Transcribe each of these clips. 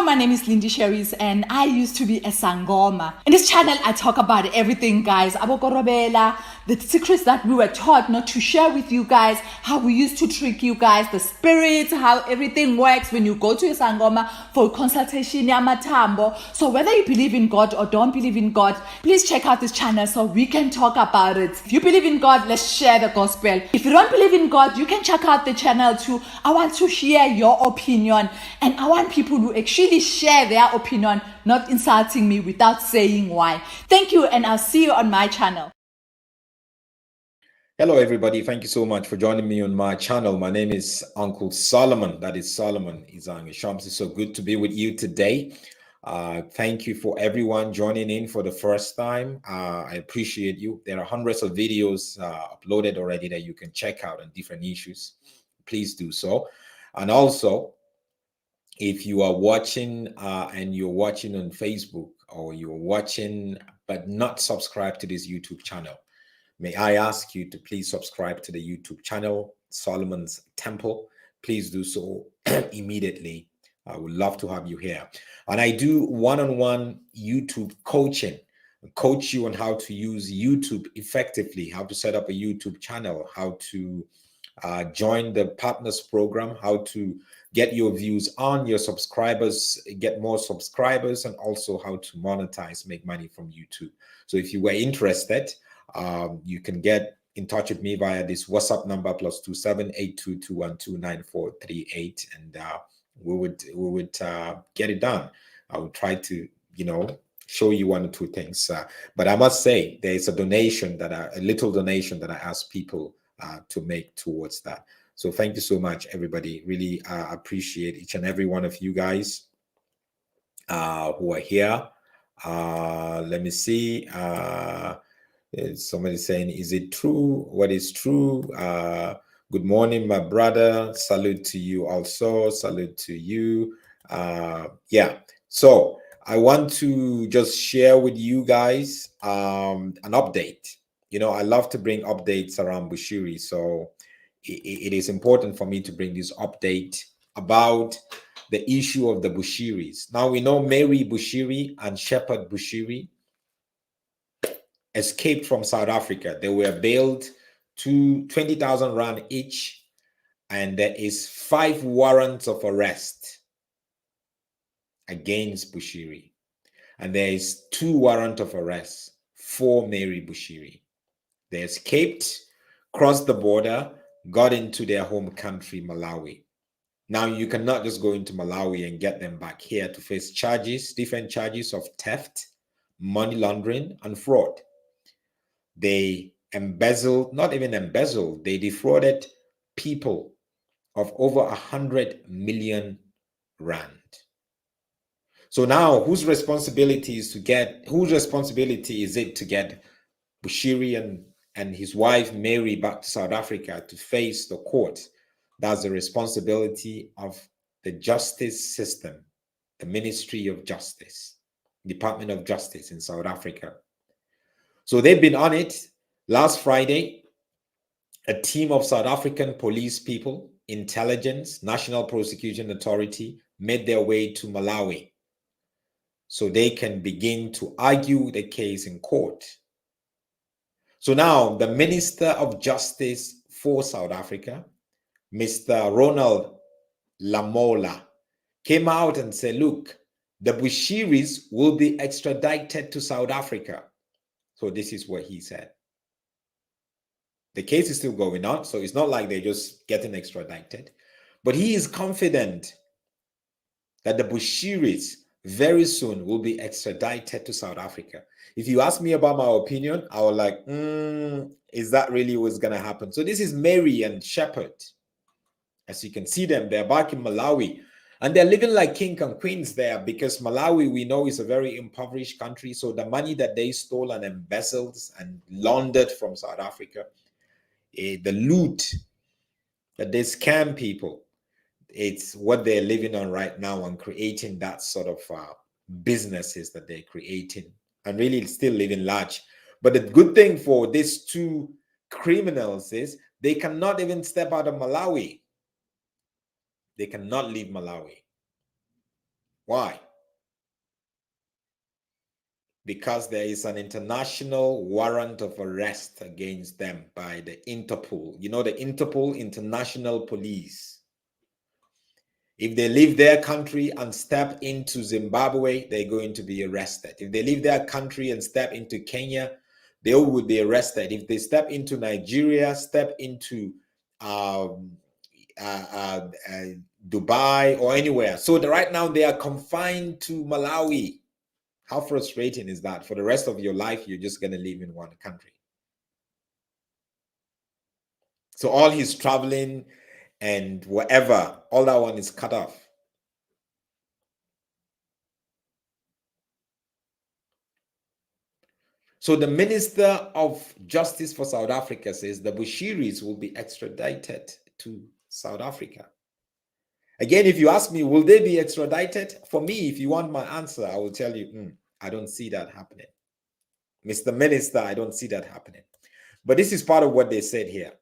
my name is Bushiris and I used to be a Sangoma. In this channel, I talk about everything, guys. Abokorobela, the secrets that we were taught not to share with you guys, how we used to trick you guys, the spirits, how everything works when you go to a Sangoma for consultation, yamatambo. So whether you believe in God or don't believe in God, please check out this channel so we can talk about it. If you believe in God, let's share the gospel. If you don't believe in God, you can check out the channel too. I want to hear your opinion, and I want people to actually share their opinion, not insulting me without saying why. Thank you, and I'll see you on my channel. Hello, everybody. Thank you so much for joining me on my channel. My name is Uncle Solomon. That is Solomon Izangi Shams. It's so good to be with you today. Thank you for everyone joining in for the first time. I appreciate you. There are hundreds of videos uploaded already that you can check out on different issues. Please do so. And also, if you are watching and you're watching on Facebook, or you're watching but not subscribed to this YouTube channel, may I ask you to please subscribe to the YouTube channel, Solomon's Temple. Please do so immediately. I would love to have you here. And I do one-on-one YouTube coaching. I coach you on how to use YouTube effectively, how to set up a YouTube channel, how to join the partners program, how to get your views on your subscribers, get more subscribers, and also how to monetize, make money from YouTube. So if you were interested, you can get in touch with me via this WhatsApp number +27 822129438, and we would get it done. I would try to, show you one or two things. But I must say there is a little donation that I ask people to make towards that. So thank you so much, everybody. Really appreciate each and every one of you guys who are here. Let me see. Somebody saying, is it true? What is true? Good morning, my brother. Salute to you also. Salute to you. Yeah. So I want to just share with you guys an update. I love to bring updates around Bushiri. So it is important for me to bring this update about the issue of the Bushiris. Now we know Mary Bushiri and Shepherd Bushiri escaped from South Africa. They were bailed to 20,000 rand each, and there is 5 warrants of arrest against Bushiri, and there is 2 warrants of arrest for Mary Bushiri. They escaped, crossed the border, got into their home country, Malawi. Now you cannot just go into Malawi and get them back here to face different charges of theft, money laundering, and fraud. They they defrauded people of over 100 million rand. So now whose responsibility is it to get Bushiri and his wife Mary back to South Africa to face the court? That's the responsibility of the justice system, the Ministry of Justice, Department of Justice in South Africa. So they've been on it. Last Friday, a team of South African police people, intelligence, National Prosecution Authority, made their way to Malawi so they can begin to argue the case in court. So now the Minister of Justice for South Africa, Mr. Ronald Lamola, came out and said, look, the Bushiris will be extradited to South Africa. So this is what he said. The case is still going on, so it's not like they're just getting extradited. But he is confident that the Bushiris very soon will be extradited to South Africa. If you ask me about my opinion, I was like, is that really what's going to happen? So this is Mary and Shepherd. As you can see them, they're back in Malawi. And they're living like king and queens there, because Malawi, we know, is a very impoverished country. So the money that they stole and embezzled and laundered from South Africa, the loot that they scam people, it's what they're living on right now and creating that sort of businesses that they're creating and really still living large. But the good thing for these 2 criminals is they cannot even step out of Malawi. They cannot leave Malawi. Why? Because there is an international warrant of arrest against them by the Interpol. You know, the Interpol, International Police. If they leave their country and step into Zimbabwe, they're going to be arrested. If they leave their country and step into Kenya, they would be arrested. If they step into Nigeria, step into Dubai or anywhere. So right now they are confined to Malawi. How frustrating is that? For the rest of your life, you're just going to live in one country. So all his traveling and whatever, all that one is cut off. So the Minister of Justice for South Africa says the Bushiris will be extradited to South Africa. Again, if you ask me, will they be extradited? For me, if you want my answer, I will tell you, I don't see that happening. Mr. Minister, I don't see that happening. But this is part of what they said here.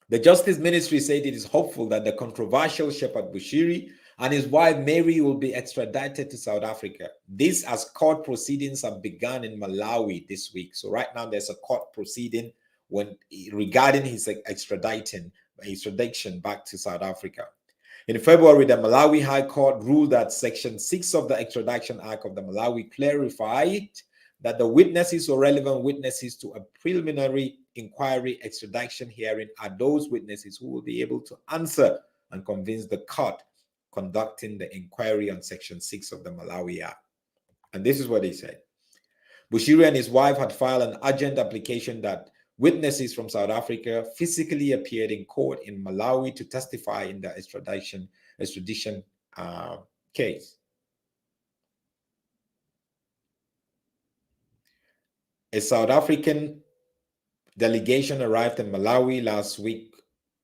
The Justice Ministry said it is hopeful that the controversial Shepherd Bushiri and his wife Mary will be extradited to South Africa. This as court proceedings have begun in Malawi this week. So right now there's a court proceeding regarding his extradition back to South Africa. In February, the Malawi High Court ruled that Section 6 of the Extradition Act of the Malawi clarified that the witnesses or relevant witnesses to a preliminary inquiry extradition hearing are those witnesses who will be able to answer and convince the court conducting the inquiry on Section 6 of the Malawi Act. And this is what they said. Bushiri and his wife had filed an urgent application that witnesses from South Africa physically appeared in court in Malawi to testify in the extradition case. A South African delegation arrived in Malawi last week,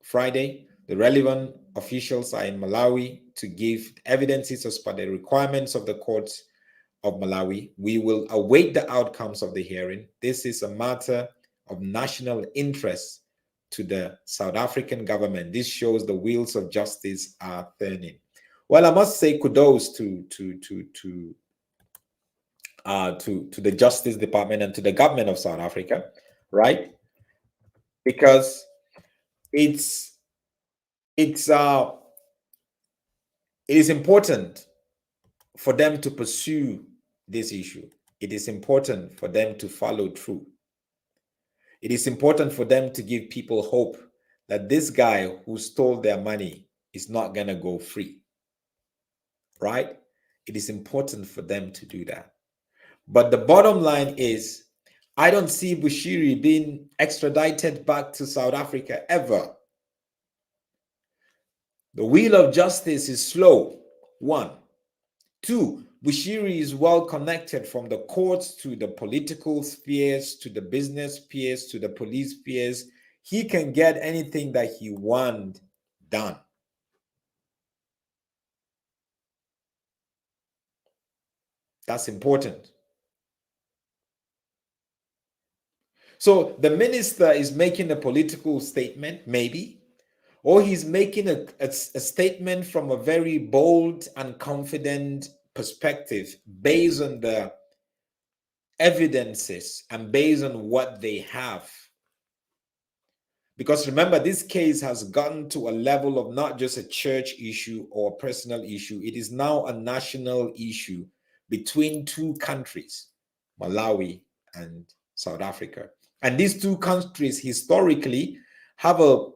Friday. The relevant officials are in Malawi to give evidences as per the requirements of the courts of Malawi. We will await the outcomes of the hearing. This is a matter of national interest to the South African government. This shows the wheels of justice are turning. Well, I must say kudos to the Justice Department and to the government of South Africa, right? Because it is important for them to pursue this issue. It is important for them to follow through. It is important for them to give people hope that this guy who stole their money is not going to go free, right? It is important for them to do that. But the bottom line is, I don't see Bushiri being extradited back to South Africa ever. The wheel of justice is slow, 1. 2, Bushiri is well connected from the courts to the political spheres, to the business spheres, to the police spheres. He can get anything that he wants done. That's important. So the minister is making a political statement, maybe, or he's making a statement from a very bold and confident perspective based on the evidences and based on what they have. Because remember, this case has gotten to a level of not just a church issue or a personal issue. It is now a national issue between two countries, Malawi and South Africa. And these two countries historically have a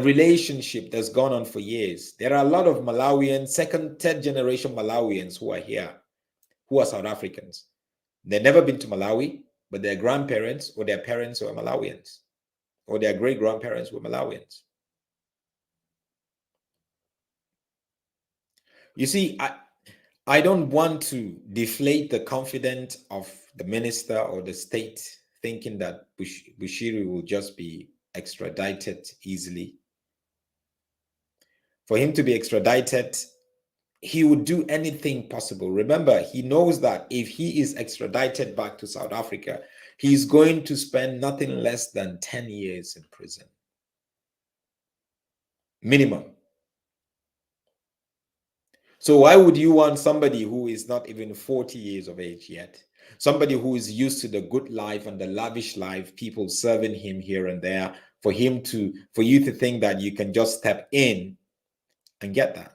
relationship that's gone on for years. There are a lot of Malawians, second, third generation Malawians who are here, who are South Africans. They've never been to Malawi, but their grandparents or their parents were Malawians, or their great-grandparents were Malawians. You see, I don't want to deflate the confidence of the minister or the state thinking that Bushiri will just be extradited easily. For him to be extradited, he would do anything possible. Remember, he knows that if he is extradited back to South Africa, he's going to spend nothing less than 10 years in prison. Minimum. So why would you want somebody who is not even 40 years of age yet? Somebody who is used to the good life and the lavish life, people serving him here and there, for you to think that you can just step in and get that.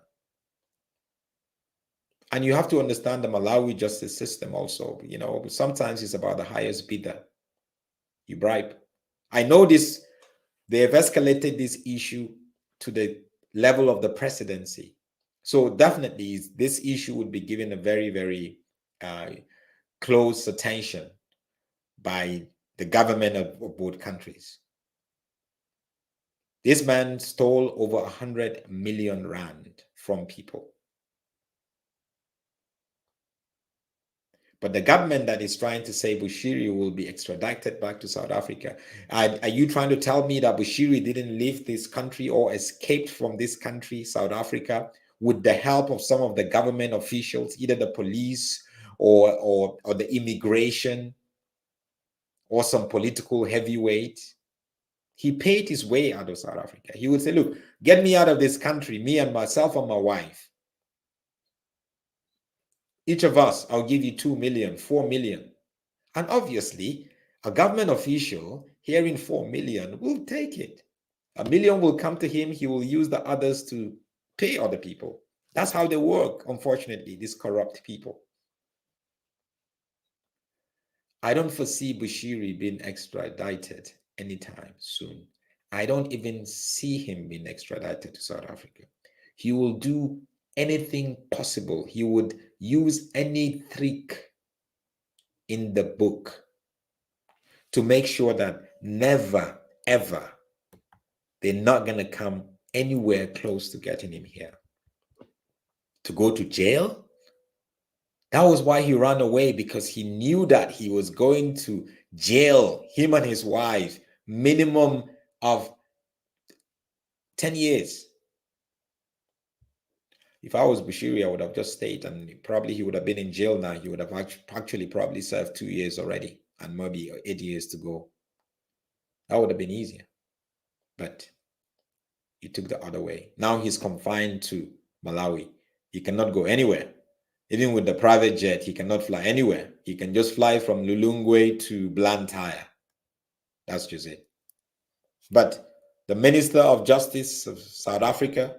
And you have to understand the Malawi justice system also. You know, sometimes it's about the highest bidder. You bribe. I know this, they have escalated this issue to the level of the presidency. So definitely this issue would be given a very, very close attention by the government of both countries. This man stole over 100 million rand from people. But the government that is trying to say Bushiri will be extradited back to South Africa. Are you trying to tell me that Bushiri didn't leave this country or escaped from this country, South Africa, with the help of some of the government officials, either the police or the immigration or some political heavyweight? He paid his way out of South Africa. He would say, look, get me out of this country, me and myself and my wife. Each of us, I'll give you 2 million, 4 million. And obviously, a government official hearing 4 million will take it. 1 million will come to him. He will use the others to pay other people. That's how they work, unfortunately, these corrupt people. I don't foresee Bushiri being extradited anytime soon. I don't even see him being extradited to South Africa. He will do anything possible. He would use any trick in the book to make sure that never, ever, they're not going to come anywhere close to getting him here. To go to jail? That was why he ran away, because he knew that he was going to jail, him and his wife, minimum of 10 years. If I was Bushiri, I would have just stayed, and probably he would have been in jail now. He would have actually probably served 2 years already and maybe 8 years to go. That would have been easier. But he took the other way. Now he's confined to Malawi. He cannot go anywhere. Even with the private jet, he cannot fly anywhere. He can just fly from Lulungwe to Blantyre. That's just it. But the Minister of Justice of South Africa,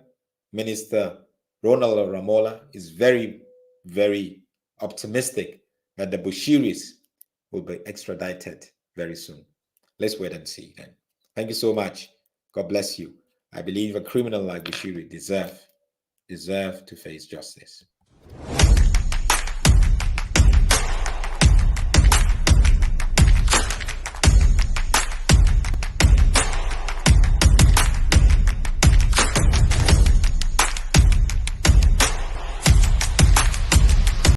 Minister Ronald Ramola, is very, very optimistic that the Bushiris will be extradited very soon. Let's wait and see then. Thank you so much. God bless you. I believe a criminal like Bushiri deserve to face justice.